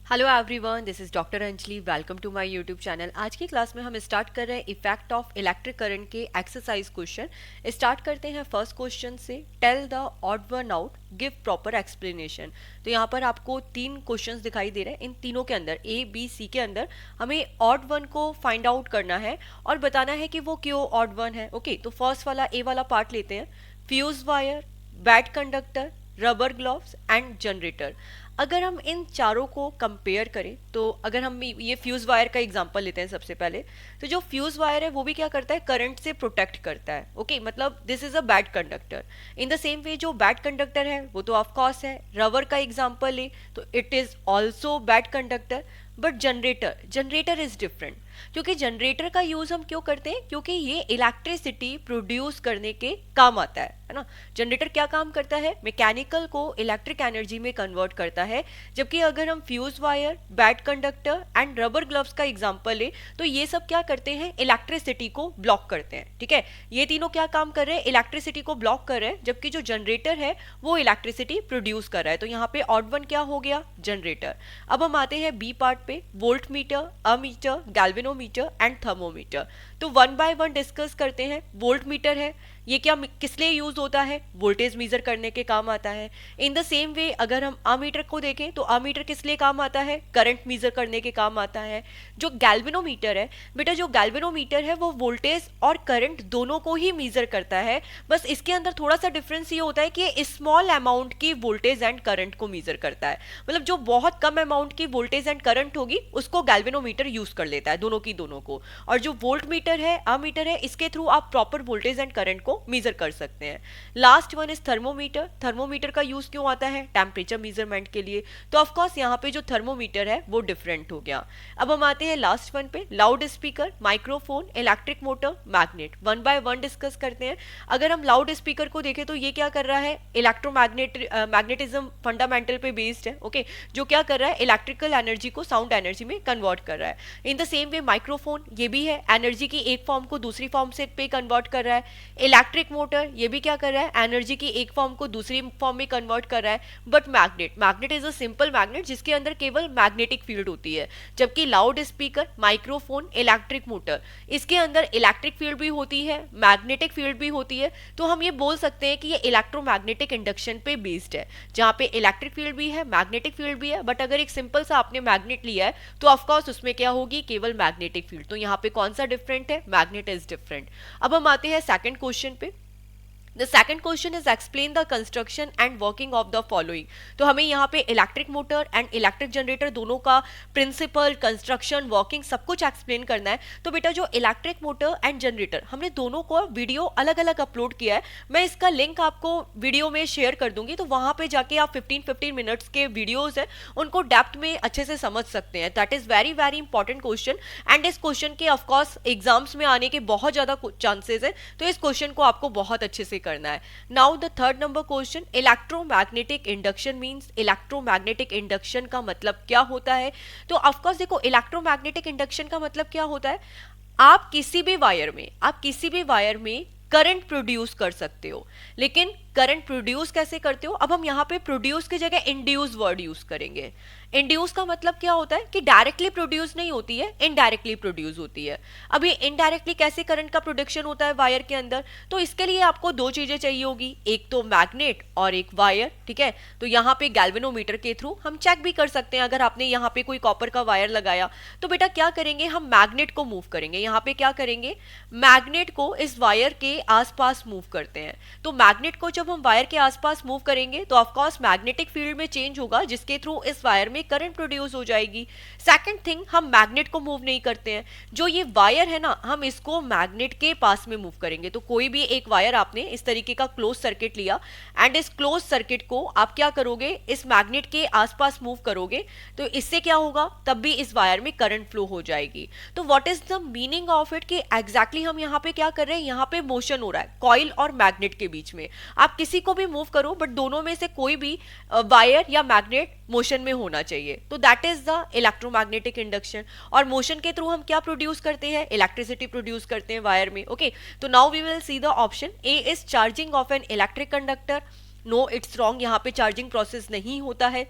Hello everyone, this is doctor Anjali. Welcome to my YouTube channel. आज की class में हम स्टार्ट कर रहे हैं इफेक्ट ऑफ इलेक्ट्रिक करंट के एक्सरसाइज क्वेश्चन। स्टार्ट करते हैं फर्स्ट क्वेश्चन से। Tell the odd one out, give proper explanation. तो यहाँ पर आपको तीन क्वेश्चंस दिखाई दे रहे हैं। इन तीनों के अंदर ए बी सी के अंदर हमें ऑड वन को फाइंड आउट करना है और बताना है कि वो क्यों ऑड वन है। ओके, तो फर्स्ट वाला ए वाला पार्ट लेते हैं। Fuse wire, bad conductor, rubber gloves and generator. अगर हम इन चारों को कंपेयर करें तो अगर हम ये फ्यूज वायर का एग्जांपल लेते हैं सबसे पहले, तो जो फ्यूज वायर है वो भी क्या करता है, करंट से प्रोटेक्ट करता है। ओके, मतलब this is a bad conductor. In the same वे जो बैड कंडक्टर है वो तो ऑफ कोर्स है। रबर का एग्जांपल ले तो it is also bad conductor. But generator, generator is different, क्योंकि जनरेटर का यूज हम क्यों करते हैं, क्योंकि ये इलेक्ट्रिसिटी प्रोड्यूस करने के काम आता है ना। जनरेटर क्या काम करता है, मैकेनिकल को इलेक्ट्रिक एनर्जी में कन्वर्ट करता है। जबकि अगर हम fuse wire, bad conductor and rubber gloves का एग्जांपल ले तो ये सब क्या करते हैं, इलेक्ट्रिसिटी को ब्लॉक करते हैं। ठीक है, ये तीनों क्या काम कर रहे हैं, इलेक्ट्रिसिटी को ब्लॉक कर रहे हैं, जबकि जो जनरेटर है वो इलेक्ट्रिसिटी प्रोड्यूस कर रहा है। तो यहाँ पे ऑड वन क्या हो गया, जनरेटर। अब हम आते हैं बी पार्ट पे। Volt meter, ammeter, galvanometer and thermometer. तो वन बाय वन डिस्कस करते हैं। वोल्ट मीटर है, ये क्या किस लिए यूज होता है, वोल्टेज मेजर करने के काम आता है। इन द सेम वे अगर हम अमीटर को देखें तो अमीटर किस लिए काम आता है, करंट मेजर करने के काम आता है। जो गैल्वेनोमीटर है बेटा, जो गैल्वेनोमीटर है वो वोल्टेज और करंट दोनों को ही मेजर करता है। बस इसके अंदर थोड़ा सा डिफरेंस ये होता है कि स्मॉल अमाउंट की वोल्टेज एंड करंट को मेजर करता है। मतलब जो बहुत कम अमाउंट की वोल्टेज एंड करंट होगी उसको गैल्वेनोमीटर यूज कर लेता है, दोनों की दोनों को। और जो वोल्ट मीटर है, अमीटर है, इसके थ्रू आप प्रॉपर वोल्टेज एंड करंट को मेजर कर सकते हैं। Last one is thermometer. Thermometer का यूज क्यों आता है, टेम्परेचर मेजरमेंट के लिए। तो ऑफ कोर्स यहाँ पे जो थर्मोमीटर है वो डिफरेंट हो गया। अब हम आते हैं लास्ट वन पे। Loud speaker, microphone, electric motor, magnet. One by one discuss करते हैं। अगर हम लाउड स्पीकर को देखें तो ये क्या कर रहा है, मैग्नेटिज्म फंडामेंटल पे बेस्ड है। ओके, जो क्या कर रहा है, इलेक्ट्रिकल एनर्जी को साउंड एनर्जी में कन्वर्ट कर रहा है। इन द सेम वे माइक्रोफोन, ये भी है, एनर्जी की एक फॉर्म को दूसरी फॉर्म से पे कन्वर्ट कर रहा है। इलेक्ट्रिक मोटर, ये भी क्या कर रहा है, एनर्जी की एक फॉर्म को दूसरी फॉर्म में कन्वर्ट कर रहा है। But magnet, magnet is a simple magnet जिसके अंदर केवल मैग्नेटिक फील्ड होती है। जबकि loud speaker, microphone, electric motor, इसके अंदर इलेक्ट्रिक फील्ड भी होती है, मैग्नेटिक फील्ड भी होती है। तो हम ये बोल सकते हैं कि ये इलेक्ट्रोमैग्नेटिक इंडक्शन पे बेस्ड है, जहाँ पे इलेक्ट्रिक फील्ड भी है, मैग्नेटिक फील्ड भी है। बट अगर एक सिंपल सा आपने मैग्नेट लिया है तो ऑफकोर्स उसमें क्या होगी, केवल मैग्नेटिक फील्ड। तो यहाँ पे कौन सा डिफरेंट है, मैग्नेट इज डिफरेंट। अब हम आते हैं सेकंड क्वेश्चन पे। The second question is explain the construction and working of the following. तो हमें यहाँ पे electric motor and electric generator दोनों का प्रिंसिपल, कंस्ट्रक्शन, वर्किंग सब कुछ एक्सप्लेन करना है। तो बेटा जो इलेक्ट्रिक मोटर एंड जनरेटर, हमने दोनों को वीडियो अलग अलग अपलोड किया है। मैं इसका लिंक आपको वीडियो में शेयर कर दूंगी, तो वहां पे जाके आप 15-15 मिनट्स के वीडियोज है उनको डेप्थ में अच्छे से समझ सकते हैं। That is very very important question and इस क्वेश्चन के ऑफकोर्स एग्जाम्स में आने के बहुत ज्यादा चांसेस है। तो इस क्वेश्चन को आपको बहुत अच्छे से करना है। Now the third number question, electromagnetic induction means, electromagnetic induction का मतलब क्या होता है। तो ऑफकोर्स देखो, इलेक्ट्रोमैग्नेटिक इंडक्शन का मतलब क्या होता है, आप किसी भी वायर में करंट प्रोड्यूस कर सकते हो। लेकिन करंट प्रोड्यूस कैसे करते हो, अब हम यहाँ पे प्रोड्यूस की जगह इंड्यूस वर्ड यूज करेंगे। इंड्यूस का मतलब क्या होता है कि डायरेक्टली प्रोड्यूस नहीं होती है, इनडायरेक्टली प्रोड्यूस होती है। अभी इनडायरेक्टली कैसे करंट का प्रोडक्शन होता है वायर के अंदर, तो इसके लिए आपको दो चीजें चाहिए होगी, एक तो मैग्नेट और एक वायर। ठीक है, तो यहाँ पे गैल्वेनोमीटर के थ्रू हम चेक भी कर सकते हैं। अगर आपने यहाँ पे कोई कॉपर का वायर लगाया तो बेटा क्या करेंगे, हम मैग्नेट को मूव करेंगे। यहाँ पे क्या करेंगे, मैग्नेट को इस वायर के आसपास मूव करते हैं। तो मैग्नेट को जब हम वायर के आसपास मूव करेंगे तो ऑफकोर्स मैग्नेटिक फील्ड में चेंज होगा, जिसके थ्रू इस वायर में करंट प्रोड्यूस हो जाएगी। सेकंड थिंग, हम मैग्नेट को मूव नहीं करते हैं, जो ये वायर है ना, हम इसको मैग्नेट के पास में मूव करेंगे। तो कोई भी एक वायर आपने इस तरीके का क्लोज सर्किट लिया एंड इस क्लोज सर्किट को आप क्या करोगे, इस मैग्नेट के आसपास मूव करोगे, तो इससे क्या होगा, तब भी इस वायर में करंट फ्लो हो जाएगी। तो what is the meaning of it, कि एग्जैक्टली हम यहाँ पे क्या कर रहे हैं, यहाँ पे मोशन हो रहा है कॉइल और मैग्नेट के बीच में। आप किसी को भी मूव करो बट दोनों में से कोई भी वायर या मैग्नेट मोशन में होना चाहिए। तो that is the electromagnetic induction. और मोशन के थ्रू हम क्या प्रोड्यूस करते हैं, इलेक्ट्रिसिटी प्रोड्यूस करते हैं वायर में। ओके, तो now we will see the option A is charging of an electric conductor. No, it's wrong, यहाँ पे चार्जिंग प्रोसेस नहीं होता है।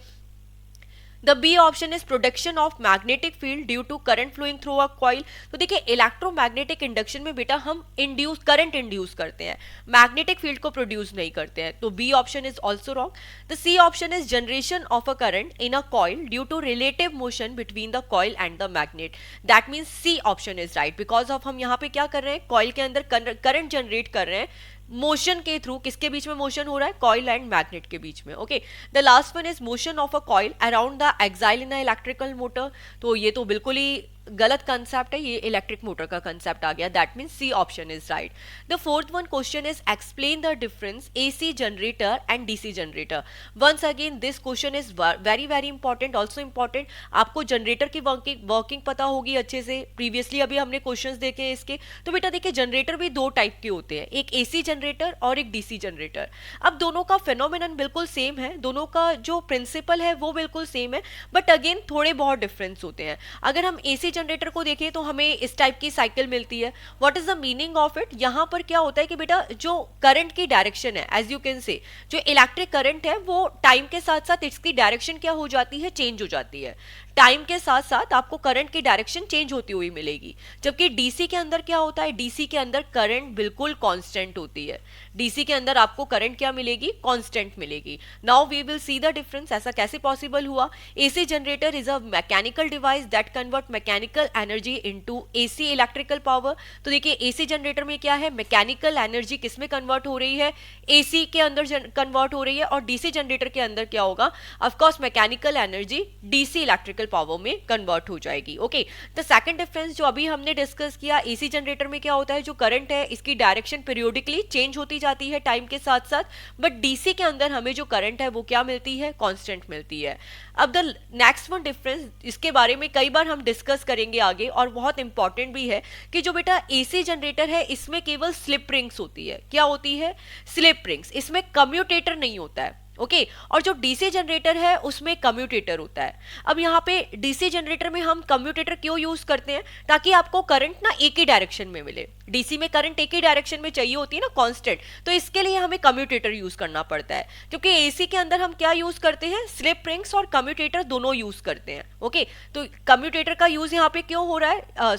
The B option is production of magnetic field due to current flowing through a coil. तो देखिए electromagnetic induction में बेटा हम इंड्यूस करंट इंड्यूस करते हैं, मैग्नेटिक फील्ड को प्रोड्यूस नहीं करते हैं, तो B option is also wrong. The C option is generation of a current in a coil due to relative motion between the coil and the magnet, that means C option is right, because of हम यहाँ पे क्या कर रहे हैं, coil के अंदर current generate कर रहे हैं मोशन के थ्रू। किसके बीच में मोशन हो रहा है, कॉइल एंड मैग्नेट के बीच में। Okay, the last one is motion of a coil around the axle in a electrical motor. तो ये तो बिल्कुल ही गलत कंसेप्ट है, ये इलेक्ट्रिक मोटर का कंसेप्ट आ गया, that means C option is right. The fourth one question is explain the difference AC generator and DC generator. Once again this question is very very important, also important. आपको generator की working पता होगी अच्छे से, previously अभी हमने questions देखे हैं इसके। तो बेटा देखिए जनरेटर भी दो टाइप के होते हैं, एक एसी जनरेटर और एक डीसी जनरेटर। अब दोनों का फिनोमिनन बिल्कुल सेम है, दोनों का जो प्रिंसिपल है वो बिल्कुल सेम है, बट अगेन थोड़े बहुत डिफरेंस होते हैं। अगर हम एसी जनरेटर को देखें तो हमें इस टाइप की साइकिल मिलती है। What is the meaning of it, यहां पर क्या होता है कि बेटा जो करंट की डायरेक्शन है, एज यू कैन से जो इलेक्ट्रिक करंट है वो टाइम के साथ साथ इसकी डायरेक्शन क्या हो जाती है, चेंज हो जाती है। टाइम के साथ साथ आपको करंट की डायरेक्शन चेंज होती हुई मिलेगी। जबकि डीसी के अंदर क्या होता है, डीसी के अंदर करंट बिल्कुल कांस्टेंट होती है। डीसी के अंदर आपको करंट क्या मिलेगी, कांस्टेंट मिलेगी। Now we will see the difference, ऐसा कैसे पॉसिबल हुआ। AC generator is a mechanical device that convert mechanical energy into AC electrical power. तो देखिए एसी जनरेटर में क्या है, मैकेनिकल एनर्जी किस में कन्वर्ट हो रही है, एसी के अंदर कन्वर्ट हो रही है। और डीसी जनरेटर के अंदर क्या होगा, of course mechanical energy DC electrical power में कन्वर्ट हो जाएगी। ओके, द सेकंड डिफरेंस जो अभी हमने डिस्कस किया, एसी जनरेटर में क्या होता है, जो करंट है इसकी डायरेक्शन पीरियोडिकली चेंज होती जाती है टाइम के साथ साथ, बट डीसी के अंदर हमें जो करंट है वो क्या मिलती है, कांस्टेंट मिलती है। अब द नेक्स्ट वन डिफरेंस, इसके बारे में कई बार हम डिस्कस करेंगे आगे और बहुत इंपॉर्टेंट भी है कि जो बेटा एसी जनरेटर है इसमें केवल स्लिप रिंग्स होती है। क्या होती है, स्लिप रिंग्स, इसमें कम्यूटेटर नहीं होता है। ओके, और जो डीसी जनरेटर है उसमें कम्यूटेटर होता है। अब यहाँ पे डीसी जनरेटर में हम कम्यूटेटर क्यों यूज करते हैं, ताकि आपको करंट ना एक ही डायरेक्शन में मिले। डीसी में करंट एक ही डायरेक्शन में चाहिए होती है ना, कांस्टेंट, तो इसके लिए हमें कम्यूटेटर यूज करना पड़ता है। क्योंकि एसी के अंदर हम क्या यूज करते हैं, स्लिप रिंग्स और कम्यूटेटर दोनों यूज करते हैं। ओके, तो कम्यूटेटर का यूज यहाँ पे क्यों हो रहा है,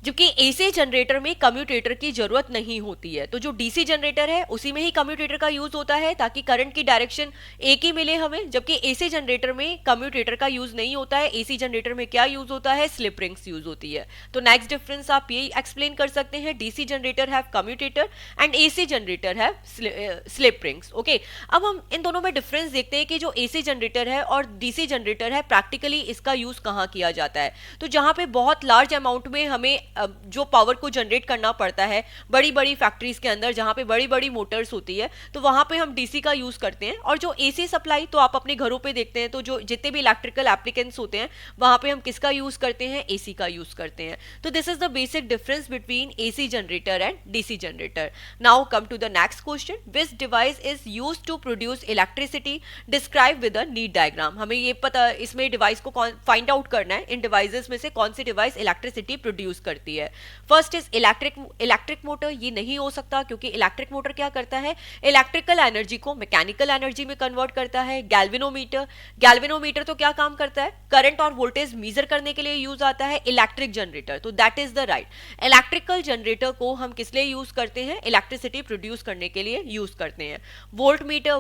जबकि एसी जनरेटर में कम्यूटेटर की जरूरत नहीं होती है। तो जो डीसी जनरेटर है उसी में ही कम्यूटेटर का यूज होता है ताकि करंट की डायरेक्शन एक ही मिले हमें, जबकि एसी जनरेटर में कम्यूटेटर का यूज नहीं होता है। एसी जनरेटर में क्या यूज होता है, स्लिप रिंग्स यूज होती है। तो नेक्स्ट डिफरेंस आप ये एक्सप्लेन कर सकते हैं, DC generator have commutator and AC generator have slip rings. Okay, अब हम इन दोनों में डिफरेंस देखते हैं कि जो एसी जनरेटर है और डीसी जनरेटर है प्रैक्टिकली इसका यूज कहाँ किया जाता है। तो जहाँ पे बहुत लार्ज अमाउंट में हमें जो पावर को जनरेट करना पड़ता है बड़ी बड़ी फैक्ट्रीज के अंदर, जहां पे बड़ी बड़ी मोटर्स होती है, तो वहां पे हम डीसी का यूज करते हैं। और जो एसी सप्लाई तो आप अपने घरों पे देखते हैं, तो जो जितने भी इलेक्ट्रिकल एप्लीकेंट्स होते हैं वहां पे हम किसका यूज करते हैं, एसी का यूज करते हैं। तो this is the basic difference between AC generator and DC generator. Now come to the next question, which device is used to produce electricity, describe with a neat diagram. हमें ये पता, इसमें device को find out करना है, इन devices में से कौन सी डिवाइस इलेक्ट्रिसिटी प्रोड्यूस करती है। फर्स्ट इज इलेक्ट्रिक मोटर, ये नहीं हो सकता क्योंकि इलेक्ट्रिक मोटर क्या करता है, इलेक्ट्रिकल एनर्जी को मैकेनिकल एनर्जी में कन्वर्ट करता है। गैल्वेनोमीटर तो क्या काम करता है, करंट और वोल्टेज मेजर करने के लिए यूज आता है। इलेक्ट्रिक जनरेटर, तो that is the right, electrical generator को हम किस लिए यूज करते हैं, इलेक्ट्रिसिटी प्रोड्यूस करने के लिए यूज करते हैं। वोल्टमीटर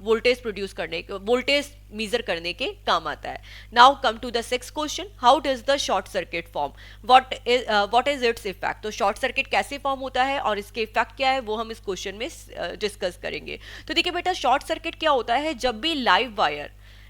वोल्टेज प्रोड्यूस करने, वोल्टेज मेजर करने के काम आता है। Now come to the sixth question, how does the short circuit form, what is its effect. तो शॉर्ट सर्किट कैसे फॉर्म होता है और इसके इफेक्ट क्या है वो हम इस क्वेश्चन में डिस्कस करेंगे। तो देखिए बेटा शॉर्ट सर्किट क्या होता है, जब भी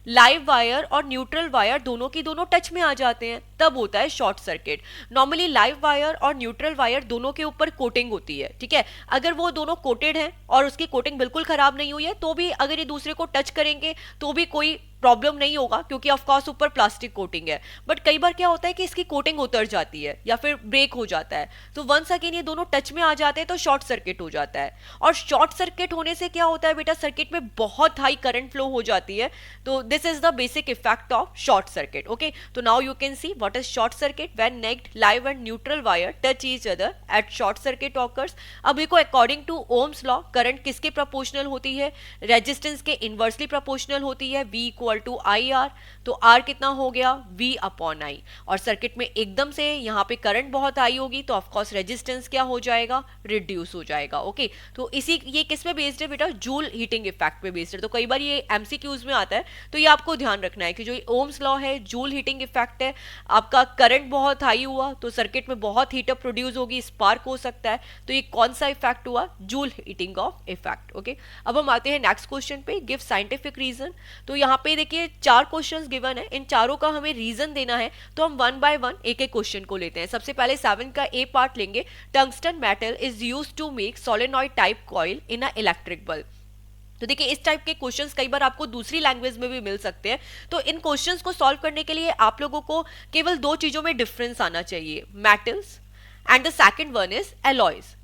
लाइव वायर और न्यूट्रल वायर दोनों की दोनों टच में आ जाते हैं तब होता है short circuit. Normally live wire और न्यूट्रल वायर दोनों के ऊपर कोटिंग होती है, ठीक है। अगर वो दोनों कोटेड हैं और उसकी कोटिंग बिल्कुल खराब नहीं हुई है तो भी अगर ये दूसरे को टच करेंगे तो भी कोई प्रॉब्लम नहीं होगा क्योंकि ऑफकोर्स ऊपर प्लास्टिक कोटिंग है, बट कई बार क्या होता है कि इसकी कोटिंग उतर जाती है या फिर ब्रेक हो जाता है, तो वंस अगेन ये दोनों टच में आ जाते हैं तो शॉर्ट सर्किट हो जाता है। और शॉर्ट सर्किट होने से क्या होता है बेटा, सर्किट में बहुत हाई करंट फ्लो हो जाती है। तो this is the basic effect of short circuit. Okay, तो now you can see what is short circuit, when naked live and neutral wire touch each other at short circuit occurs. अब देखो according to Ohm's law current किसके proportional होती है, resistance के inversely proportional होती है, V equal to I R. तो R कितना हो गया, V अपॉन I। और सर्किट में एकदम से यहाँ पे करंट बहुत हाई होगी तो ऑफकोर्स रेजिस्टेंस क्या हो जाएगा, रिड्यूस हो जाएगा। ओके, तो इसी ये किस पे बेस्ड है बेटा, जूल हीटिंग इफेक्ट पे बेस्ड है। तो कई बार ये एमसीक्यूज में आता है, तो ये आपको ध्यान रखना है कि जो ओम्स लॉ है, जूल हीटिंग इफेक्ट है, आपका करंट बहुत हाई हुआ तो सर्किट में बहुत हीटअप प्रोड्यूस होगी, स्पार्क हो सकता है। तो ये कौन सा इफेक्ट हुआ, joule heating of effect. Okay, अब हम आते हैं नेक्स्ट क्वेश्चन पे, गिव साइंटिफिक रीजन। तो यहाँ पे देखिए 4 क्वेश्चंस गिवन है, इन चारों का हमें रीजन देना है, तो हम वन बाय वन एक एक क्वेश्चन को लेते हैं। सबसे पहले 7 का ए पार्ट लेंगे, tungsten metal is used to make solenoid type coil in a electric bulb. तो देखिए इस टाइप के क्वेश्चंस कई बार आपको दूसरी लैंग्वेज में भी मिल सकते हैं, तो इन क्वेश्चंस को सॉल्व करने के लिए आप लोगों को केवल 2 चीजों में डिफरेंस आना चाहिए, metals and the second one is alloys.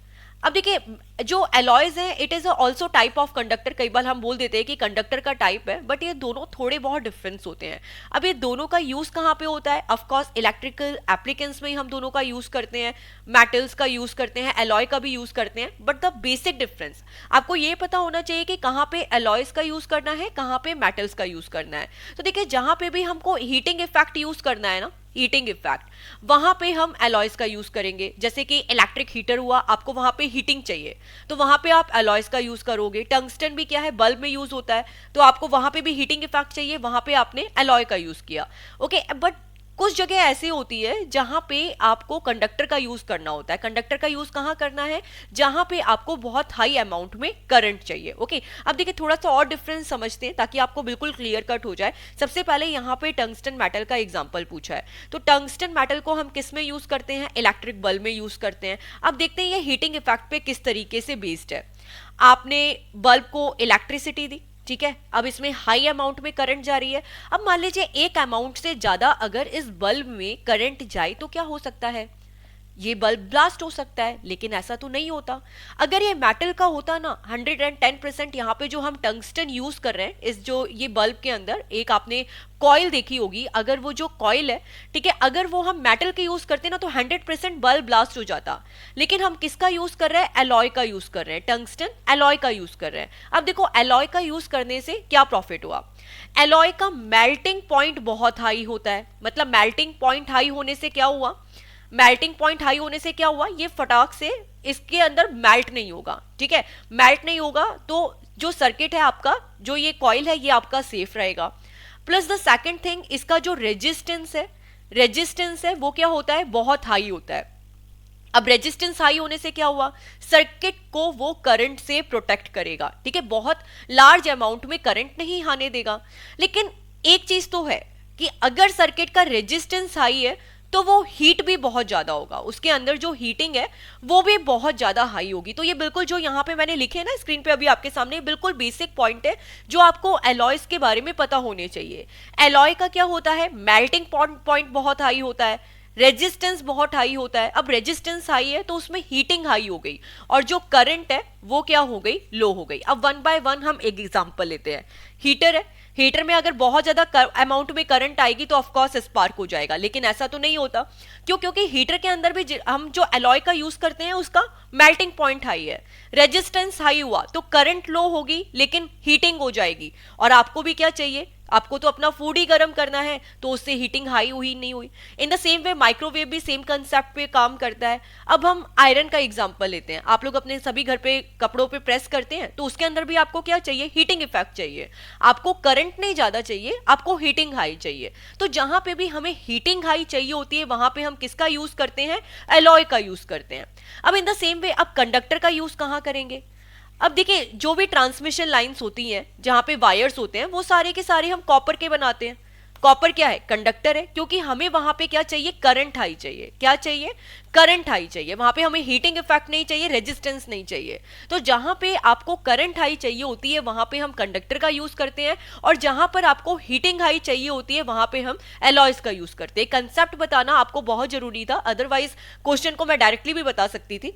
अब देखिए जो एलॉयज है it is also type of conductor, कई बार हम बोल देते हैं कि कंडक्टर का टाइप है, बट ये दोनों थोड़े बहुत डिफरेंस होते हैं। अब ये दोनों का यूज कहाँ पे होता है, ऑफकोर्स इलेक्ट्रिकल एप्लीकेंस में ही हम दोनों का यूज करते हैं, मेटल्स का यूज करते हैं, एलॉय का भी यूज करते हैं, बट द बेसिक डिफरेंस आपको ये पता होना चाहिए कि कहाँ पे एलॉयज का यूज करना है, कहाँ पे मेटल्स का यूज करना है। तो देखिए जहां पे भी हमको हीटिंग इफेक्ट यूज करना है ना, हीटिंग इफेक्ट, वहां पे हम एलॉयज का यूज करेंगे। जैसे कि इलेक्ट्रिक हीटर हुआ, आपको वहां पे हीटिंग चाहिए तो वहां पे आप एलॉयज का यूज करोगे। टंगस्टन भी क्या है, बल्ब में यूज होता है, तो आपको वहां पे भी हीटिंग इफेक्ट चाहिए, वहां पे आपने एलॉय का यूज किया। ओके, बट कुछ जगह ऐसी होती है जहां पे आपको कंडक्टर का यूज करना होता है। कंडक्टर का यूज कहां करना है, जहां पे आपको बहुत हाई अमाउंट में करंट चाहिए। ओके, अब देखिए थोड़ा सा और डिफरेंस समझते हैं ताकि आपको बिल्कुल क्लियर कट हो जाए। सबसे पहले यहाँ पे टंगस्टन मेटल का एग्जांपल पूछा है, तो टंगस्टन मेटल को हम किस में यूज करते हैं, इलेक्ट्रिक बल्ब में यूज करते हैं। अब देखते हैं ये हीटिंग इफेक्ट पे किस तरीके से बेस्ड है। आपने बल्ब को इलेक्ट्रिसिटी दी, ठीक है, अब इसमें हाई अमाउंट में करंट जा रही है। अब मान लीजिए एक अमाउंट से ज्यादा अगर इस बल्ब में करंट जाए तो क्या हो सकता है, ये बल्ब ब्लास्ट हो सकता है, लेकिन ऐसा तो नहीं होता। अगर ये मेटल का होता ना 110%, यहाँ पे जो हम टंगस्टन यूज कर रहे हैं इस जो ये बल्ब के अंदर, एक आपने कॉइल देखी होगी, अगर वो जो कॉइल है, ठीक है, अगर वो हम मेटल के यूज करते ना तो 100% बल्ब ब्लास्ट हो जाता। लेकिन हम किसका यूज कर रहे हैं, एलॉय का यूज कर रहे हैं, टंगस्टन एलॉय का यूज कर रहे हैं। अब देखो एलॉय का यूज करने से क्या प्रॉफिट हुआ, एलॉय का मेल्टिंग पॉइंट बहुत हाई होता है। मतलब मेल्टिंग पॉइंट हाई होने से क्या हुआ, मेल्टिंग पॉइंट हाई होने से क्या हुआ, ये फटाक से इसके अंदर मेल्ट नहीं होगा, ठीक है, मेल्ट नहीं होगा तो जो सर्किट है आपका, जो ये कॉइल है, ये आपका सेफ रहेगा। प्लस द सेकंड थिंग, इसका जो रेजिस्टेंस है वो क्या होता है, बहुत हाई होता है। अब रेजिस्टेंस हाई होने से क्या हुआ, सर्किट को वो करंट से प्रोटेक्ट करेगा, ठीक है, बहुत लार्ज अमाउंट में करंट नहीं आने देगा। लेकिन एक चीज तो है कि अगर सर्किट का रेजिस्टेंस हाई है तो वो हीट भी बहुत ज्यादा होगा, उसके अंदर जो हीटिंग है वो भी बहुत ज्यादा हाई होगी। तो ये बिल्कुल जो यहाँ पे मैंने लिखे ना स्क्रीन पे अभी आपके सामने, बिल्कुल बेसिक पॉइंट है जो आपको एलॉयज के बारे में पता होने चाहिए। एलॉय का क्या होता है, मेल्टिंग पॉइंट बहुत हाई होता है, रेजिस्टेंस बहुत हाई होता है। अब रेजिस्टेंस हाई है तो उसमें हीटिंग हाई हो गई, और जो करंट है वो क्या हो गई, लो हो गई। अब वन बाय वन हम एक एग्जांपल लेते हैं। हीटर है, हीटर में अगर बहुत ज्यादा अमाउंट में करंट आएगी तो ऑफकोर्स स्पार्क हो जाएगा, लेकिन ऐसा तो नहीं होता। क्यों, क्योंकि हीटर के अंदर भी हम जो एलॉय का यूज करते हैं उसका मेल्टिंग पॉइंट हाई है, रेजिस्टेंस हाई हुआ तो करंट लो होगी लेकिन हीटिंग हो जाएगी। और आपको भी क्या चाहिए, आपको तो अपना फूड ही गर्म करना है, तो उससे हीटिंग हाई हुई नहीं हुई। इन द सेम वे माइक्रोवेव भी सेम कंसेप्ट पे काम करता है। अब हम आयरन का एग्जांपल लेते हैं। आप लोग अपने सभी घर पे कपड़ों पे प्रेस करते हैं, तो उसके अंदर भी आपको क्या चाहिए, हीटिंग इफेक्ट चाहिए। आपको करंट नहीं ज्यादा चाहिए, आपको हीटिंग हाई चाहिए। तो जहां पे भी हमें हीटिंग हाई चाहिए होती है वहां पे हम किसका यूज करते हैं, एलॉय का यूज करते हैं। अब इन द सेम वे अब कंडक्टर का यूज कहां करेंगे। अब देखिए जो भी ट्रांसमिशन लाइंस होती हैं, जहां पे वायर्स होते हैं, वो सारे के सारे हम कॉपर के बनाते हैं। कॉपर क्या है, कंडक्टर है, क्योंकि हमें वहां पे क्या चाहिए, करंट हाई चाहिए, क्या चाहिए, करंट हाई चाहिए, वहां पे हमें हीटिंग इफेक्ट नहीं चाहिए, रेजिस्टेंस नहीं चाहिए। तो जहां पे आपको करंट हाई चाहिए होती है वहां पे हम कंडक्टर का यूज करते हैं, और जहां पर आपको हीटिंग हाई चाहिए होती है वहां पे हम एलॉयज का यूज करते हैं। कंसेप्ट बताना आपको बहुत जरूरी था, अदरवाइज क्वेश्चन को मैं डायरेक्टली भी बता सकती थी।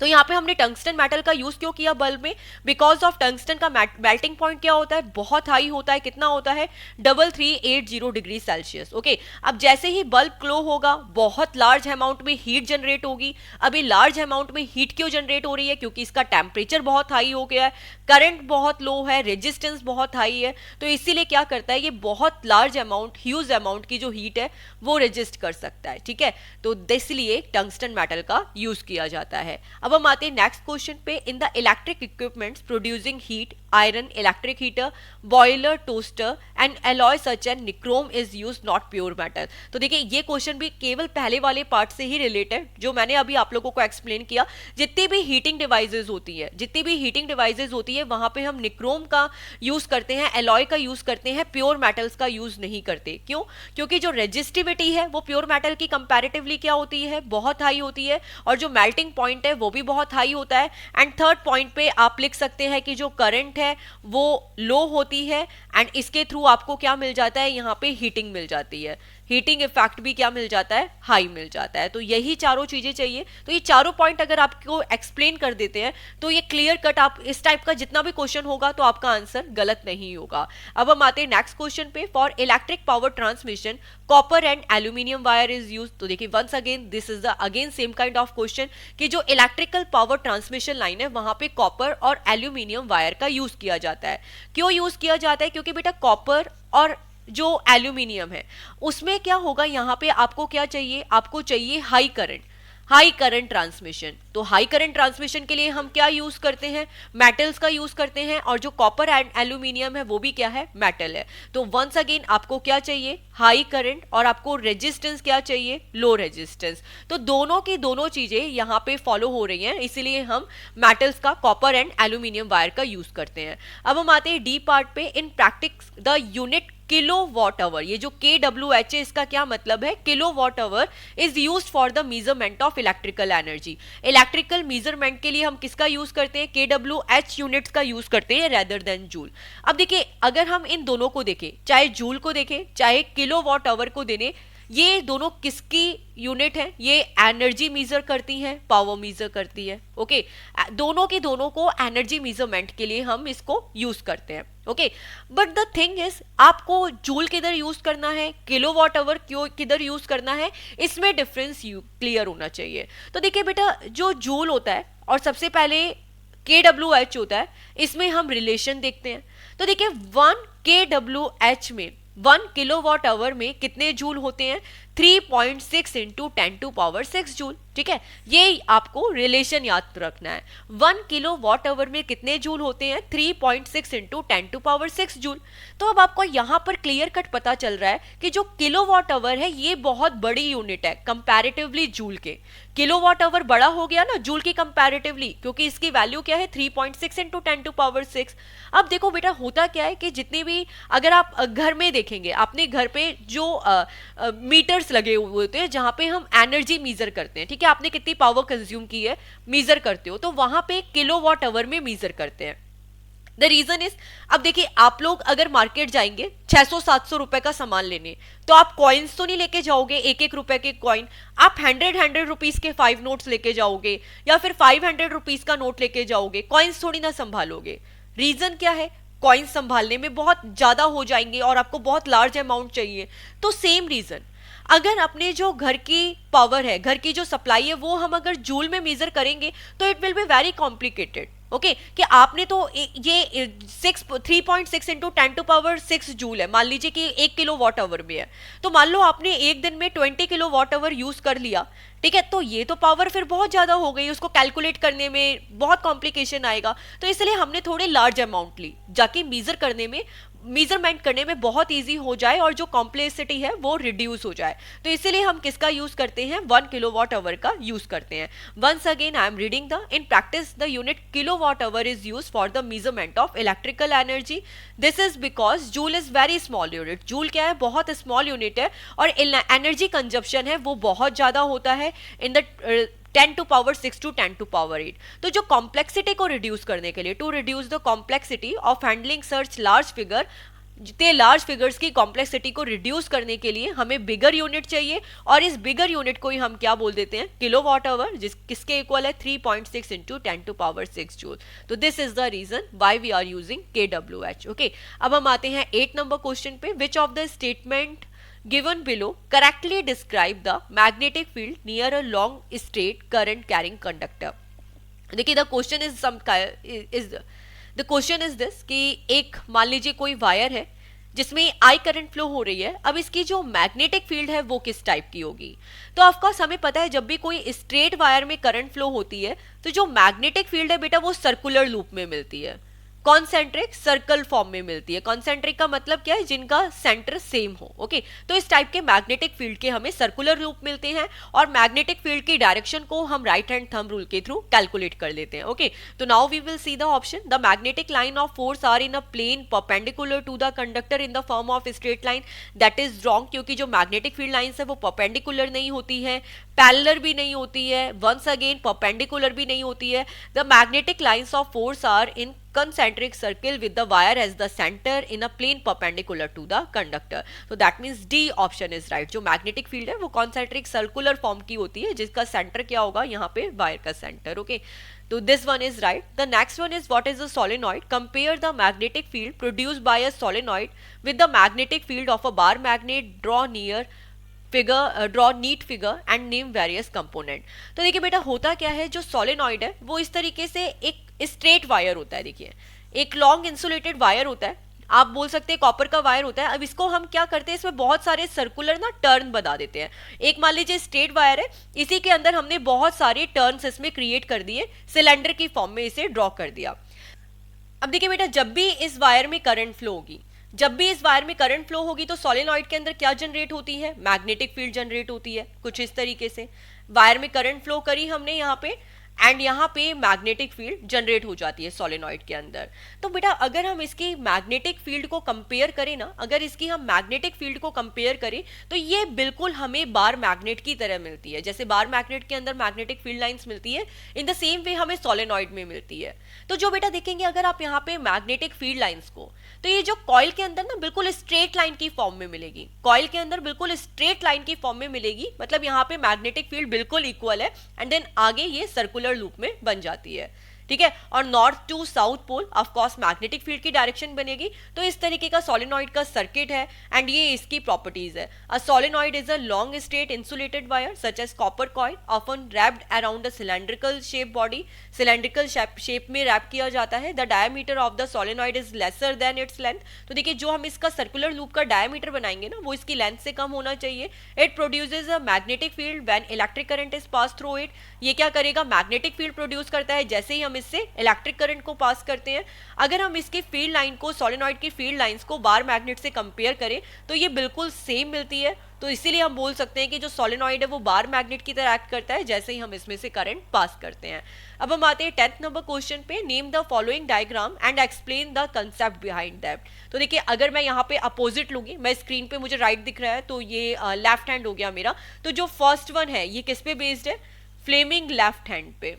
तो यहाँ पे हमने टंगस्टन मेटल का यूज क्यों किया बल्ब में, बिकॉज ऑफ टंगस्टन का मेल्टिंग पॉइंट क्या होता है, बहुत हाई होता है, कितना होता है, 3380 डिग्री सेल्सियस। ओके, अब जैसे ही बल्ब क्लो होगा बहुत लार्ज अमाउंट में हीट जनरेट होगी। अभी लार्ज अमाउंट में हीट क्यों जनरेट हो रही है, क्योंकि इसका टेम्परेचर बहुत हाई हो गया है, करंट बहुत लो है, रेजिस्टेंस बहुत हाई है, तो इसीलिए क्या करता है, ये बहुत लार्ज अमाउंट, ह्यूज अमाउंट की जो हीट है वो रेजिस्ट कर सकता है। ठीक है, तो इसलिए टंगस्टन मेटल का यूज किया जाता है। अब हम आते हैं नेक्स्ट क्वेश्चन पे। In the electric equipments producing heat, iron, electric heater, boiler, toaster and alloy such and nichrome is use, not pure metal. तो देखिए ये क्वेश्चन भी केवल पहले वाले पार्ट से ही रिलेटेड, जो मैंने अभी आप लोगों को एक्सप्लेन किया। जितनी भी हीटिंग डिवाइसेज होती है, जितनी भी हीटिंग डिवाइसेज होती है वहां पे हम निक्रोम का यूज करते हैं, एलॉय का यूज करते हैं, प्योर मेटल्स का यूज नहीं करते। क्यों, क्योंकि जो रेजिस्टिविटी है वो प्योर मेटल की कंपैरेटिवली क्या होती है, बहुत हाई होती है, और जो मेल्टिंग पॉइंट है वो भी बहुत हाई होता है। एंड थर्ड पॉइंट पे आप लिख सकते हैं कि जो करंट है वो लो होती है, एंड इसके थ्रू आपको क्या मिल जाता है, यहाँ पे हीटिंग मिल जाती है, हीटिंग इफेक्ट भी क्या मिल जाता है, हाई मिल जाता है। तो यही चारों चीजें चाहिए। तो ये चारों पॉइंट अगर आपको एक्सप्लेन कर देते हैं तो ये क्लियर कट, आप इस टाइप का जितना भी क्वेश्चन होगा तो आपका आंसर गलत नहीं होगा। अब हम आते हैं नेक्स्ट क्वेश्चन पे। For electric power transmission copper and aluminium wire is use. तो देखिए once again this is the again same kind of question कि जो इलेक्ट्रिकल पावर ट्रांसमिशन लाइन है वहां पे कॉपर और एल्यूमिनियम वायर का यूज किया जाता है। क्यों यूज किया जाता है, क्योंकि बेटा कॉपर और जो एल्यूमिनियम है उसमें क्या होगा, यहाँ पे आपको क्या चाहिए, आपको चाहिए high current, high current transmission. तो हाई करंट ट्रांसमिशन के लिए हम क्या यूज करते हैं, मेटल्स का यूज करते हैं, और जो कॉपर एंड एल्यूमिनियम है वो भी क्या है, मेटल है। तो वंस अगेन आपको क्या चाहिए, हाई करंट, और आपको रेजिस्टेंस क्या चाहिए, लो रेजिस्टेंस। तो दोनों की दोनों चीजें यहाँ पे फॉलो हो रही हैं, इसीलिए हम मेटल्स का, कॉपर एंड एल्यूमिनियम वायर का यूज करते हैं। अब हम आते हैं डी पार्ट पे। In practice the unit kilo watt hour, ये जो KWH है इसका क्या मतलब है, kilo watt hour is used for the measurement of electrical energy. Electrical measurement के लिए हम किसका यूज करते हैं, KWH यूनिट्स का यूज करते हैं रेदर देन जूल। अब देखिए अगर हम इन दोनों को देखें, चाहे जूल को देखें चाहे किलो वॉट आवर को देने, ये दोनों किसकी यूनिट है, ये एनर्जी मेजर करती हैं, पावर मेजर करती है। ओके, दोनों की दोनों को एनर्जी मेजरमेंट के लिए हम इसको यूज करते हैं। Okay, but the thing is आपको जूल किधर यूज करना है, किलोवाट आवर क्यों किधर यूज करना है, इसमें डिफरेंस क्लियर होना चाहिए। तो देखिए बेटा जो जूल होता है और सबसे पहले KWH होता है, इसमें हम रिलेशन देखते हैं। तो देखिए 1 KWH में 1 किलोवाट आवर में कितने जूल होते हैं, 3.6 इंटू 10⁶ जूल। ठीक है, ये आपको रिलेशन याद रखना है। 1 किलो वॉट आवर में कितने जूल होते हैं, 3.6 इंटू 10⁶ जूल। तो अब आपको यहाँ पर क्लियर कट पता चल रहा है कि जो किलो वॉट आवर है ये बहुत बड़ी यूनिट है कंपैरेटिवली जूल के। किलो वॉट आवर बड़ा हो गया ना जूल की कंपैरेटिवली, क्योंकि इसकी वैल्यू क्या है, 3.6 इंटू 10⁶। अब देखो बेटा होता क्या है कि जितने भी, अगर आप घर में देखेंगे, अपने घर पे जो मीटर्स लगे हुए होते हैं जहां पे हम एनर्जी मीजर करते हैं, ठीक है, आपने कितनी पावर कंज्यूम की है मीजर करते हो, तो वहां पे किलोवाट आवर में मीजर करते हैं। द रीजन इज, अब देखिए आप लोग अगर मार्केट जाएंगे 600-700 रुपए का सामान लेने, तो आप कॉइन्स तो नहीं लेके जाओगे, एक एक रुपए के कॉइन, आप 100 रुपीज के 5 नोट्स लेके जाओगे, या फिर 500 रुपीज का नोट लेके जाओगे, कॉइन्स थोड़ी ना संभालोगे। रीजन क्या है, कॉइन्स संभालने में बहुत ज्यादा हो जाएंगे और आपको बहुत लार्ज अमाउंट चाहिए। तो सेम रीजन, अगर अपने जो घर की पावर है, घर की जो सप्लाई है, वो हम अगर जूल में मेजर करेंगे तो it will be very complicated. Okay, कि आपने तो ये 3.6 इंटू 10⁶ जूल है, मान लीजिए कि 1 किलो वॉट आवर में है, तो मान लो आपने एक दिन में 20 किलो वॉट आवर यूज कर लिया, ठीक है, तो ये तो पावर फिर बहुत ज्यादा हो गई, उसको कैलकुलेट करने में बहुत कॉम्प्लिकेशन आएगा। तो इसलिए हमने थोड़े लार्ज अमाउंट ली, जाके मेजर करने में मेजरमेंट करने में बहुत इजी हो जाए और जो कॉम्प्लेक्सिटी है वो रिड्यूस हो जाए। तो इसीलिए हम किसका यूज करते हैं, 1 किलोवाट आवर का यूज करते हैं। Once again I am reading the in practice the unit kilowatt hour is use for the measurement of electrical energy. This is because joule is very small unit. Joule क्या है, बहुत small unit है और energy consumption है वो बहुत ज्यादा होता है in the 10 to power 6 to 10 to power 8। तो जो कॉम्प्लेक्सिटी को रिड्यूस करने के लिए, to reduce the complexity of handling सर्च लार्ज फिगर, जितने लार्ज फिगर्स की कॉम्प्लेक्सिटी को रिड्यूस करने के लिए हमें बिगर यूनिट चाहिए और इस बिगर यूनिट को ही हम क्या बोल देते हैं, किलोवाट आवर, जिस किसके इक्वल है 3.6 इंटू 10 to power 6 जूल। तो this is the reason why we are using KWH। Okay, अब हम आते हैं 8 नंबर क्वेश्चन पे। Which of the statement given below correctly describe the magnetic field near a long straight current carrying conductor। देखिए the question is this कि एक मान लीजिए कोई वायर है जिसमें आई करंट फ्लो हो रही है। अब इसकी जो मैग्नेटिक फील्ड है वो किस टाइप की होगी, तो ऑफकोर्स हमें पता है जब भी कोई स्ट्रेट वायर में करंट फ्लो होती है तो जो मैग्नेटिक फील्ड है बेटा वो सर्कुलर लूप में मिलती है, कॉन्सेंट्रिक सर्कल फॉर्म में मिलती है। कॉन्सेंट्रिक का मतलब क्या है, जिनका सेंटर सेम हो। ओके, तो इस टाइप के मैग्नेटिक फील्ड के हमें सर्कुलर लूप मिलते हैं और मैग्नेटिक फील्ड की डायरेक्शन को हम राइट हैंड थंब रूल के थ्रू कैलकुलेट कर लेते हैं। ओके, तो now we will see the option. The magnetic line of force are in a plane perpendicular to the conductor in the form of straight line. That is wrong, क्योंकि जो magnetic field lines है वो perpendicular नहीं होती है, parallel भी नहीं होती है, वंस अगेन परपेंडिकुलर भी नहीं होती है। The magnetic lines of force are in concentric circle with the wire as the center in a plane perpendicular to the conductor। so that means D option is right। जो magnetic field है वो concentric circular form की होती है जिसका centre क्या होगा, यहाँ पे वायर का सेंटर। ओके, तो this one is right। the next one is what is a solenoid। compare the magnetic field produced by a solenoid with the magnetic field of a bar magnet। draw neat figure and name various component। तो देखिए बेटा होता क्या है, जो solenoid है वो इस तरीके से एक स्ट्रेट वायर होता है। देखिए एक लॉन्ग इंसुलेटेड वायर होता है, आप बोल सकते हैं कॉपर का वायर होता है। अब इसको हम क्या करते हैं, इसमें बहुत सारे सर्कुलर ना टर्न बना देते हैं। एक मान लीजिए स्ट्रेट वायर है, इसी के अंदर हमने बहुत सारे टर्न्स इसमें क्रिएट कर दिए, सिलेंडर की फॉर्म में इसे ड्रॉ कर दिया। अब देखिए बेटा जब भी इस वायर में करंट फ्लो होगी, जब भी इस वायर में करंट फ्लो होगी तो सोलेनॉइड के अंदर क्या जनरेट होती है, मैग्नेटिक फील्ड जनरेट होती है। कुछ इस तरीके से वायर में करंट फ्लो करी हमने यहाँ पे एंड यहाँ पे मैग्नेटिक फील्ड जनरेट हो जाती है सोलेनॉइड के अंदर। तो बेटा अगर हम इसकी मैग्नेटिक फील्ड को कंपेयर करें ना, अगर इसकी हम मैग्नेटिक फील्ड को कंपेयर करें तो ये बिल्कुल हमें बार मैग्नेट की तरह मिलती है। जैसे बार मैग्नेट के अंदर मैग्नेटिक फील्ड लाइंस मिलती है, इन द सेम वे हमें सोलेनॉइड में मिलती है। तो जो बेटा देखेंगे अगर आप यहाँ पे मैग्नेटिक फील्ड लाइंस को, तो ये जो कॉइल के अंदर ना बिल्कुल स्ट्रेट लाइन की फॉर्म में मिलेगी, कॉइल के अंदर बिल्कुल स्ट्रेट लाइन की फॉर्म में मिलेगी, मतलब यहाँ पे मैग्नेटिक फील्ड बिल्कुल इक्वल है एंड देन आगे ये सर्कुलर लूप में बन जाती है। ठीक है, और north to south pole of course magnetic field की डायरेक्शन बनेगी। तो इस तरीके का सोलेनॉइड का सर्किट है एंड ये इसकी प्रॉपर्टीज है। A solenoid is a long straight insulated wire such as copper coil often wrapped around a cylindrical shape body. Cylindrical shape में रैप किया जाता है। The diameter of the solenoid is lesser than its length. तो देखिए जो हम इसका circular loop का डायमीटर बनाएंगे ना वो इसकी लेंथ से कम होना चाहिए। It produces a magnetic field when electric current is pass through it. ये क्या करेगा, मैग्नेटिक फील्ड प्रोड्यूस करता है जैसे ही हम इससे इलेक्ट्रिक करंट को पास करते हैं। अगर हम इसकी फील्ड लाइन को, सोलेनॉइड की फील्ड लाइंस को बार मैग्नेट से कंपेयर करें तो ये बिल्कुल सेम मिलती है। तो इसीलिए हम बोल सकते हैं कि जो सोलेनॉइड है वो बार मैग्नेट की तरह एक्ट करता है जैसे ही हम इसमें से करंट पास करते हैं। अब हम आते हैं 10th नंबर क्वेश्चन पे। Name the following diagram and explain the concept behind that. तो देखिए अगर मैं यहाँ पे अपोजिट लूंगी, मैं स्क्रीन पे मुझे राइट दिख रहा है तो ये लेफ्ट हैंड हो गया मेरा। तो जो फर्स्ट वन है ये किस पे बेस्ड है, फ्लेमिंग लेफ्ट हैंड पे।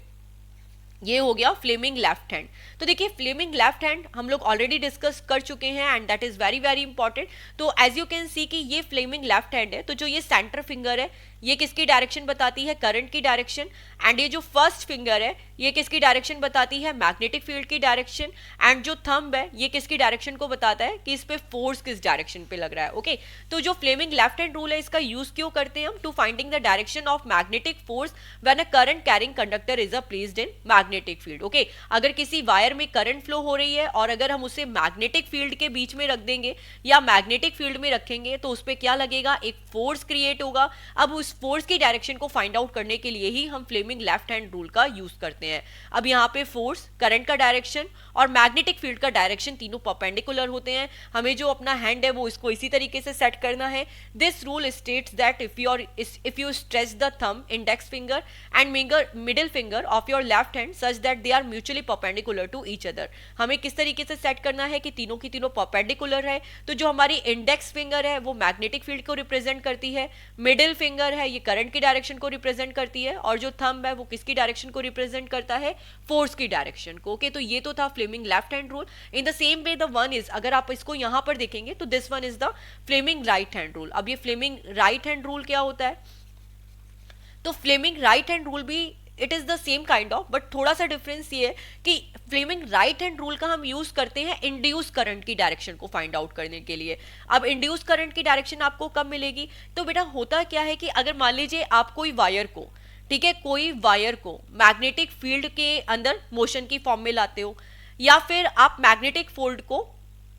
ये हो गया फ्लेमिंग लेफ्ट हैंड। तो देखिए फ्लेमिंग लेफ्ट हैंड हम लोग ऑलरेडी डिस्कस कर चुके हैं and that is very very important. तो एज यू कैन सी कि ये फ्लेमिंग लेफ्ट हैंड है, तो जो ये सेंटर फिंगर है ये किसकी डायरेक्शन बताती है, करंट की डायरेक्शन। एंड ये जो फर्स्ट फिंगर है ये किसकी डायरेक्शन बताती है, मैग्नेटिक फील्ड की डायरेक्शन। एंड जो थंब है ये किसकी डायरेक्शन को बताता है कि इस पे फोर्स किस डायरेक्शन पे लग रहा है। ओके, तो जो फ्लेमिंग लेफ्ट हैंड रूल है इसका यूज क्यों करते हैं हम, to finding the direction of magnetic force when a current carrying conductor is placed in magnetic field. Okay, अगर किसी वायर में करंट फ्लो हो रही है और अगर हम उसे मैग्नेटिक फील्ड के बीच में रख देंगे या मैग्नेटिक फील्ड में रखेंगे तो उस पर क्या लगेगा, एक फोर्स क्रिएट होगा। अब उस फोर्स की डायरेक्शन को फाइंड आउट करने के लिए ही हम फ्लेमिंग लेफ्ट हैंड रूल का यूज करते हैं। अब यहाँ पे फोर्स, करंट का डायरेक्शन और मैग्नेटिक फील्ड का डायरेक्शन तीनों परपेंडिकुलर होते हैं। हमें जो अपना हैंड है वो इसको इसी तरीके से सेट करना है। This rule states that if you stretch the thumb, index finger and middle finger of your left hand such that they are mutually perpendicular to each other. हमें किस तरीके से सेट करना है कि तीनों की तीनों परपेंडिकुलर है। तो जो हमारी इंडेक्स फिंगर है वो मैग्नेटिक फील्ड को रिप्रेजेंट करती है, मिडिल फिंगर है ये करंट की डायरेक्शन को रिप्रेजेंट करती है, और जो थंब है वो किसकी डायरेक्शन को रिप्रेजेंट करता है, फोर्स की डायरेक्शन को। ओके, तो ये तो था Fleming left hand rule. In the same way the one is, अगर आप इसको यहां पर देखेंगे तो this one is the Fleming right hand rule. अब ये फ्लेमिंग राइट हैंड रूल क्या होता है, तो फ्लेमिंग राइट हैंड रूल भी it is the same kind of, but थोड़ा सा डिफरेंस ये है कि फ्लेमिंग राइट हैंड रूल का हम यूज करते हैं इंड्यूस करंट की डायरेक्शन को फाइंड आउट करने के लिए। अब इंड्यूस करंट की डायरेक्शन आपको कब मिलेगी, तो बेटा होता क्या है कि अगर मान लीजिए आप कोई वायर को, ठीक है, कोई वायर को मैग्नेटिक फील्ड के अंदर मोशन की फॉर्म में लाते हो, या फिर आप मैग्नेटिक फील्ड को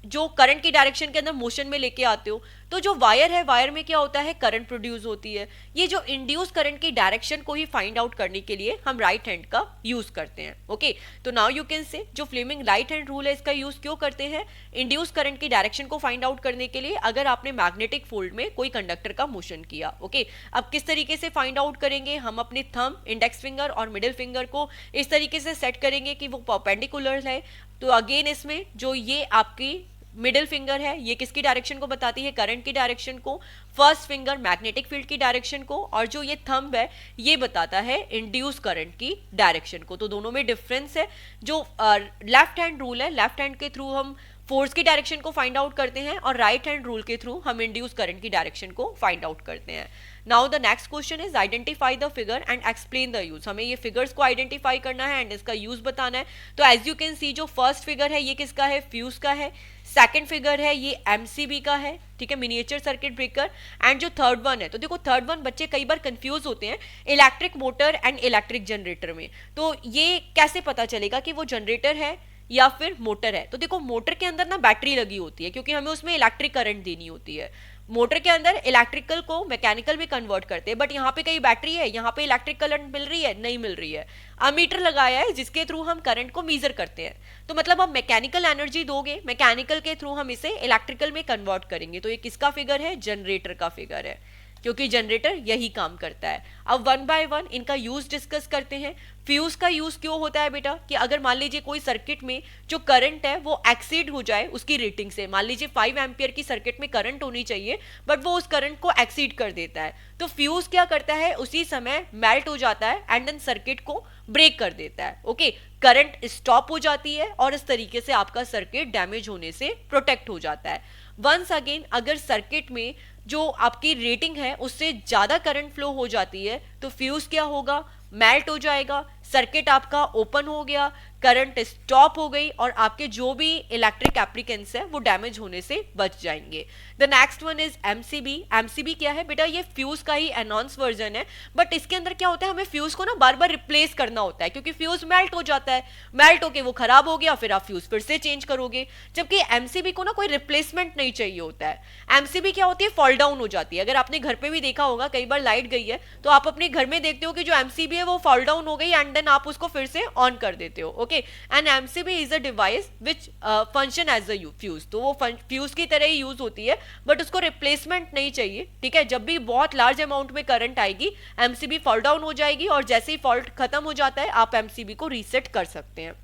जो करंट की डायरेक्शन के अंदर मोशन में लेके आते हो, तो जो वायर है, वायर में क्या होता है, करंट प्रोड्यूस होती है। ये जो इंड्यूस करंट की डायरेक्शन को ही फाइंड आउट करने के लिए हम राइट हैंड का यूज करते हैं। ओके, तो नाउ यू कैन से जो फ्लेमिंग राइट हैंड रूल है इसका यूज क्यों करते हैं, इंड्यूस करंट की डायरेक्शन को फाइंड आउट करने के लिए, अगर आपने मैग्नेटिक फील्ड में कोई कंडक्टर का मोशन किया। ओके, अब किस तरीके से फाइंड आउट करेंगे, हम अपने थंब, इंडेक्स फिंगर और मिडिल फिंगर को इस तरीके से सेट करेंगे कि वो परपेंडिकुलर है। तो अगेन इसमें जो ये आपकी मिडिल फिंगर है ये किसकी डायरेक्शन को बताती है, करंट की डायरेक्शन को, फर्स्ट फिंगर मैग्नेटिक फील्ड की डायरेक्शन को, और जो ये थंब है ये बताता है इंड्यूस करंट की डायरेक्शन को। तो दोनों में डिफरेंस है। जो लेफ्ट हैंड रूल है, लेफ्ट हैंड के थ्रू हम फोर्स की डायरेक्शन को फाइंड आउट करते हैं, और राइट हैंड रूल के थ्रू हम इंड्यूस करंट की डायरेक्शन को फाइंड आउट करते हैं। Now the next question is identify the figure and explain the use. हमें ये फिगर्स को आइडेंटिफाई करना है एंड इसका यूज बताना है। तो एज यू कैन सी जो फर्स्ट फिगर है ये किसका है, फ्यूज का है। सेकंड फिगर है ये एमसीबी का है, ठीक है, मिनिएचर सर्किट ब्रेकर। एंड जो थर्ड वन है, तो देखो थर्ड वन बच्चे कई बार कंफ्यूज होते हैं electric motor and electric generator में। तो ये कैसे पता चलेगा कि वो जनरेटर है या फिर मोटर है, तो देखो मोटर के अंदर ना बैटरी लगी होती है क्योंकि हमें उसमें इलेक्ट्रिक करंट देनी होती है। मोटर के अंदर इलेक्ट्रिकल को मैकेनिकल में कन्वर्ट करते हैं, बट यहाँ पे कहीं बैटरी है, यहाँ पे इलेक्ट्रिक करंट मिल रही है, नहीं मिल रही है। अमीटर लगाया है जिसके थ्रू हम करंट को मीजर करते हैं। तो मतलब हम मैकेनिकल एनर्जी दोगे, मैकेनिकल के थ्रू हम इसे इलेक्ट्रिकल में कन्वर्ट करेंगे। तो ये किसका फिगर है, जनरेटर का फिगर है, क्योंकि जनरेटर यही काम करता है। अब वन बाय वन इनका यूज डिस्कस करते हैं। फ्यूज का यूज क्यों होता है बेटा, कि अगर मान लीजिए कोई सर्किट में जो करंट है वो एक्सीड हो जाए उसकी रेटिंग से, मान लीजिए 5 एम्पियर की सर्किट में करंट होनी चाहिए बट वो उस करंट को एक्सीड कर देता है, तो फ्यूज क्या करता है, उसी समय मेल्ट हो जाता है एंड देन सर्किट को ब्रेक कर देता है। ओके, करंट स्टॉप हो जाती है और इस तरीके से आपका सर्किट डैमेज होने से प्रोटेक्ट हो जाता है। वंस अगेन अगर सर्किट में जो आपकी रेटिंग है उससे ज्यादा करंट फ्लो हो जाती है तो फ्यूज क्या होगा, मेल्ट हो जाएगा, सर्किट आपका ओपन हो गया, करंट स्टॉप हो गई और आपके जो भी इलेक्ट्रिक एप्लीकेंट्स है वो डैमेज होने से बच जाएंगे। The next one is MCB. MCB क्या है बेटा, ये फ्यूज का ही एनहांस वर्जन है, बट इसके अंदर क्या होता है, हमें फ्यूज को ना बार बार रिप्लेस करना होता है क्योंकि फ्यूज मेल्ट हो जाता है, मेल्ट होके वो खराब हो गया, फिर आप फ्यूज फिर से चेंज करोगे। जबकि एमसीबी को ना कोई रिप्लेसमेंट नहीं चाहिए होता है। एमसीबी क्या होती है, फॉल डाउन हो जाती है। अगर आपने घर पे भी देखा होगा, कई बार लाइट गई है तो आप अपने घर में देखते हो कि जो एमसीबी है वो फॉल डाउन हो गई एंड देन आप उसको फिर से ऑन कर देते हो। Okay, and MCB is a device which function as a fuse, तो वो फ्यूज की तरह ही यूज होती है बट उसको रिप्लेसमेंट नहीं चाहिए। ठीक है, जब भी बहुत लार्ज अमाउंट में करंट आएगी एमसीबी फॉल डाउन हो जाएगी और जैसे ही फॉल्ट खत्म हो जाता है आप एमसीबी को रीसेट कर सकते हैं।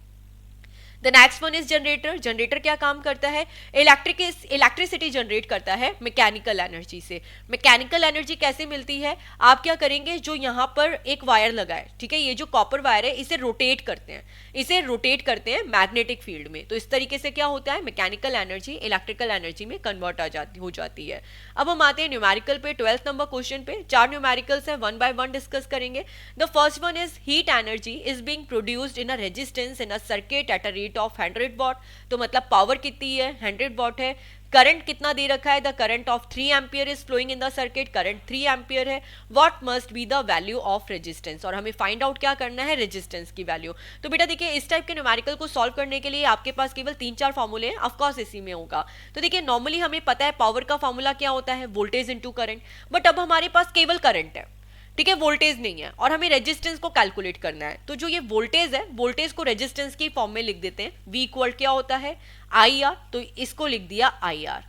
The next one is generator. Generator क्या काम करता है, इलेक्ट्रिसिटी जनरेट करता है मैकेनिकल एनर्जी से। मैकेनिकल एनर्जी कैसे मिलती है, आप क्या करेंगे, जो यहाँ पर एक वायर लगा है, ठीक है, ये जो कॉपर वायर है इसे रोटेट करते हैं, इसे रोटेट करते हैं मैग्नेटिक फील्ड में, तो इस तरीके से क्या होता है, मैकेनिकल एनर्जी इलेक्ट्रिकल एनर्जी में कन्वर्ट हो जाती है। अब हम आते हैं न्यूमेरिकल पे, 12th नंबर क्वेश्चन पे। 4 न्यूमेरिकल्स है, वन बाय वन डिस्कस करेंगे। The first one is heat energy is being produced in a resistance in a circuit at a rate of 100 what. तो मतलब पावर कितनी है, 100 वॉट है। Current कितना दे रखा है, the current of 3 ampere is flowing in the circuit, current 3 ampere है, what must be the value of resistance, और हमें फाइंड आउट क्या करना है, रेजिस्टेंस की वैल्यू। तो बेटा देखिए इस टाइप के न्यूमेरिकल को सॉल्व करने के लिए आपके पास केवल 3-4 फॉर्मूले हैं, ऑफकोर्स इसी में होगा। तो देखिए नॉर्मली हमें पता है पावर का फॉर्मूला क्या होता है, वोल्टेज इंटू करंट, बट अब हमारे पास केवल करंट है, ठीक है, वोल्टेज नहीं है, और हमें रेजिस्टेंस को कैलकुलेट करना है। तो जो ये वोल्टेज है, वोल्टेज को रेजिस्टेंस की फॉर्म में लिख देते हैं, V इक्वल क्या होता है, IR, तो इसको लिख दिया IR,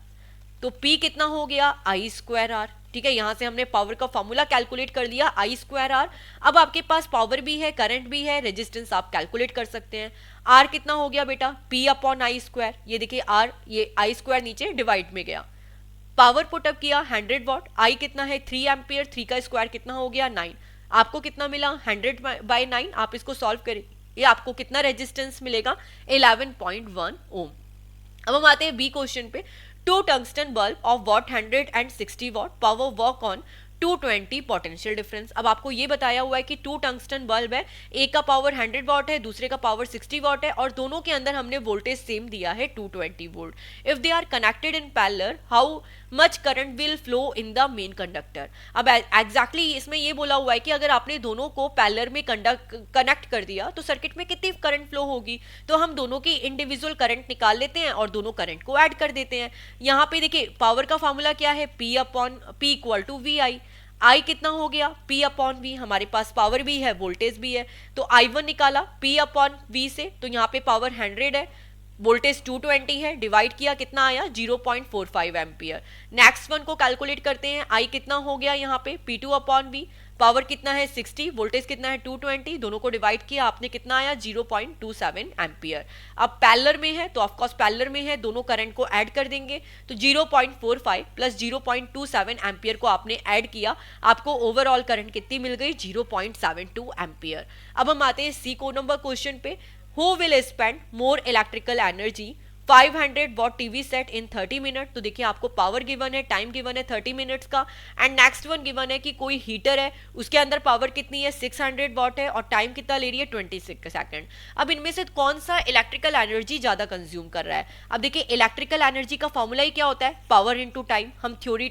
तो P कितना हो गया, I स्क्वायर R, ठीक है, यहां से हमने पावर का फॉर्मूला कैलकुलेट कर लिया, I स्क्वायर R। अब आपके पास पावर भी है, करंट भी है, रेजिस्टेंस आप कैलकुलेट कर सकते हैं। R कितना हो गया बेटा, P अपॉन I स्क्वायर, ये देखिए R, ये I स्क्वायर नीचे डिवाइड में गया, पावर पुटअप किया 100 वॉट, आई कितना है 3 एम्पियर, 3 का स्क्वायर कितना हो गया 9, आपको कितना मिला 100/9, आप इसको सॉल्व करें, ये आपको कितना रेजिस्टेंस मिलेगा 11.1 ओम। अब हम आते हैं बी क्वेश्चन पे, 2 tungsten bulb of what 160 what, power work on 220 potential difference. अब आपको ये बताया हुआ है कि 2 टंगस्टन बल्ब है, एक का पावर 100 वॉट है, दूसरे का पावर 60 वॉट है, और दोनों के अंदर हमने वोल्टेज सेम दिया है 220 volt. If they are connected in parallel, how much current will flow in the main conductor. अब एग्जैक्टली इसमें ये बोला हुआ है कि अगर आपने दोनों को पैरेलल में कनेक्ट कर दिया तो सर्किट में कितनी करंट फ्लो होगी, तो हम दोनों की इंडिविजुअल करंट निकाल लेते हैं और दोनों करंट को ऐड कर देते हैं। यहाँ पे देखिए पावर का फॉर्मूला क्या है, P equal to VI, I कितना हो गया P अपॉन V, हमारे पास पावर भी है वोल्टेज भी है, तो I1 निकाला P अपॉन V से, तो यहाँ पे पावर 100 है, वोल्टेज 220 है, डिवाइड किया कितना आया 0.45 एम्पियर। नेक्स्ट वन को कैलकुलेट करते हैं, I कितना हो गया यहाँ पे P2 अपॉन V, पावर कितना है 60, वोल्टेज कितना है 220, दोनों को डिवाइड किया आपने कितना आया 0.27 एम्पियर। अब पैरेलल में है तो ऑफकोर्स पैरेलल में है, दोनों करंट को ऐड कर देंगे, तो 0.45 प्लस 0.27 एम्पियर को आपने ऐड किया, आपको ओवरऑल करंट कितनी मिल गई 0.72 एम्पियर। अब हम आते हैं सी को नंबर क्वेश्चन पे, who will spend more electrical energy 500 what TV set in 30 minute. तो देखिए आपको पावर गिवन है, टाइम गिवन है 30 मिनट्स का, एंड नेक्स्ट वन गिवन है कि कोई हीटर है उसके अंदर पावर कितनी है 600 वॉट है और टाइम कितना ले रही है 26 सेकंड। अब इनमें से कौन सा इलेक्ट्रिकल एनर्जी ज्यादा कंज्यूम कर रहा है। अब देखिए इलेक्ट्रिकल एनर्जी का फॉर्मूला ही क्या होता है, पावर इनटू टाइम। हम थ्योरी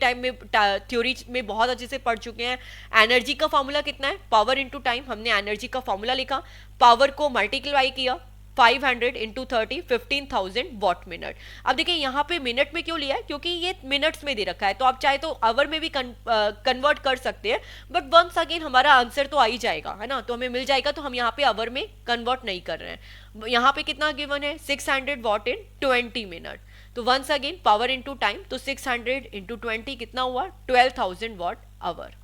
में बहुत अच्छे से पढ़ चुके हैं। एनर्जी का फॉर्मूला कितना है, पावर इनटू टाइम। हमने एनर्जी का फॉर्मूला लिखा, पावर को मल्टीप्लाई किया 500 इंटू 30 15,000 वॉट मिनट। अब देखिए यहाँ पे मिनट में क्यों लिया है, क्योंकि ये मिनट्स में दे रखा है, तो आप चाहे तो आवर में भी कन्वर्ट कर सकते हैं, बट वंस अगेन हमारा आंसर तो आ ही जाएगा, है ना, तो हमें मिल जाएगा, तो हम यहाँ पे आवर में कन्वर्ट नहीं कर रहे हैं। यहाँ पे कितना गिवन है 600 वॉट इन 20 मिनट, तो once again power into time, तो 600 इंटू 20 कितना हुआ 12,000 वॉट आवर,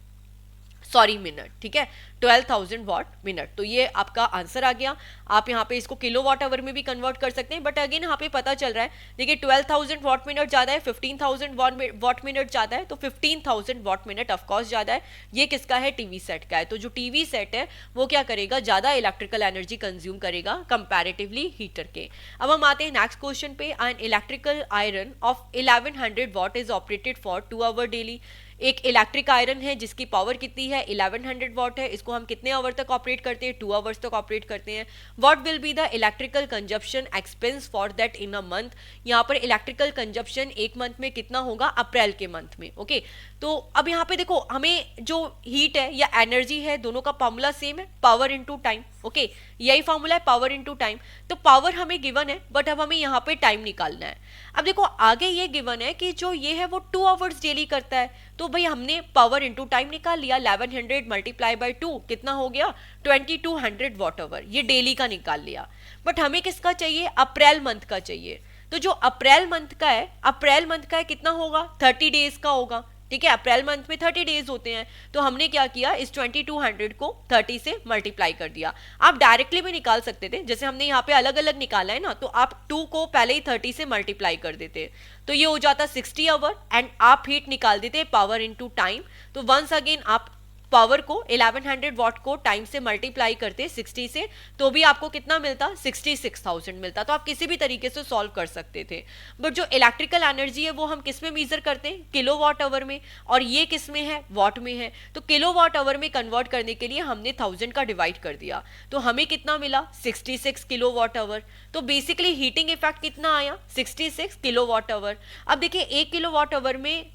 सॉरी मिनट, ठीक है 12,000 वॉट मिनट। तो ये आपका आंसर आ गया। आप यहाँ पे इसको किलो वॉट आवर में भी कन्वर्ट कर सकते हैं, बट अगेन यहाँ पे पता चल रहा है, देखिए 12,000 वॉट मिनट ज्यादा है, 15,000 वॉट मिनट ज्यादा है, तो 15,000 वॉट मिनट ऑफकोर्स ज्यादा है। ये किसका है, टीवी सेट का है। तो जो टीवी सेट है वो क्या करेगा, ज्यादा इलेक्ट्रिकल एनर्जी कंज्यूम करेगा कंपैरेटिवली हीटर के। अब हम आते हैं नेक्स्ट क्वेश्चन पे, an electrical iron of 1100 watt is operated for 2 hour daily. एक इलेक्ट्रिक आयरन है जिसकी पावर कितनी है 1100 वॉट है, इसको हम कितने आवर तक ऑपरेट करते हैं 2 आवर्स तक ऑपरेट करते हैं। What will be the electrical consumption expense for that in a month. यहाँ पर इलेक्ट्रिकल कंजप्शन एक मंथ में कितना होगा, अप्रैल के मंथ में, ओके। तो अब यहाँ पे देखो हमें जो हीट है या एनर्जी है दोनों का फॉर्मूला सेम है, पावर इनटू टाइम, ओके, यही फॉर्मूला है पावर इनटू टाइम। तो पावर हमें गिवन है, बट अब हमें यहाँ पे टाइम निकालना है। अब देखो आगे ये गिवन है कि जो ये है वो 2 आवर्स डेली करता है, तो भाई हमने पावर इनटू टाइम निकाल लिया, 1100 मल्टीप्लाई बाय 2 कितना हो गया 2200 वॉट आवर, ये डेली का निकाल लिया। बट हमें किसका चाहिए, अप्रैल मंथ का चाहिए। तो जो अप्रैल मंथ का है, अप्रैल मंथ का है कितना होगा 30 डेज का होगा, ठीक है, अप्रैल मंथ में 30 डेज होते हैं। तो हमने क्या किया, इस 2200 को 30 से मल्टीप्लाई कर दिया। आप डायरेक्टली भी निकाल सकते थे, जैसे हमने यहाँ पे अलग अलग निकाला है ना, तो आप 2 को पहले ही 30 से मल्टीप्लाई कर देते, तो ये हो जाता 60 आवर, एंड आप हीट निकाल देते पावर इनटू टाइम। तो वंस अगेन आप पावर को 1100 वॉट को टाइम से मल्टीप्लाई करते 60 से, तो भी आपको कितना मिलता, 66,000 मिलता। तो आप किसी भी तरीके से सॉल्व कर सकते थे। बट जो इलेक्ट्रिकल एनर्जी है वो हम किस में मेजर करते हैं, किलो वॉट आवर में, और ये किस में है, वॉट में है। तो किलो वॉट आवर में कन्वर्ट करने के लिए हमने 1000 का डिवाइड कर दिया, तो हमें कितना मिला, 66 किलो वॉट आवर। तो बेसिकली हीटिंग इफेक्ट कितना आया, 66 किलो वॉट आवर। अब देखिए 1 किलो वॉट आवर में,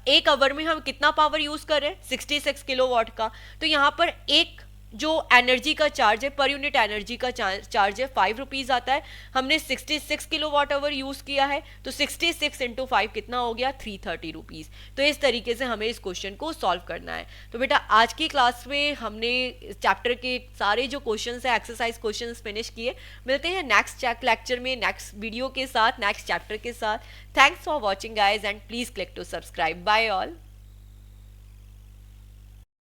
एक आवर में हम कितना पावर यूज कर रहे हैं, 66 किलोवाट का। तो यहाँ पर एक जो एनर्जी का चार्ज है, पर यूनिट एनर्जी का चार्ज है 5 रुपीज आता है। हमने 66 किलोवाट आवर यूज किया है, तो 66 इंटू 5 कितना हो गया, 330 रुपीज। तो इस तरीके से हमें इस क्वेश्चन को सॉल्व करना है। तो बेटा आज की क्लास में हमने चैप्टर के सारे जो क्वेश्चन है, एक्सरसाइज क्वेश्चन फिनिश किए। मिलते हैं नेक्स्ट लेक्चर में, नेक्स्ट वीडियो के साथ, नेक्स्ट चैप्टर के साथ। Thanks for watching guys and please click to subscribe. Bye all.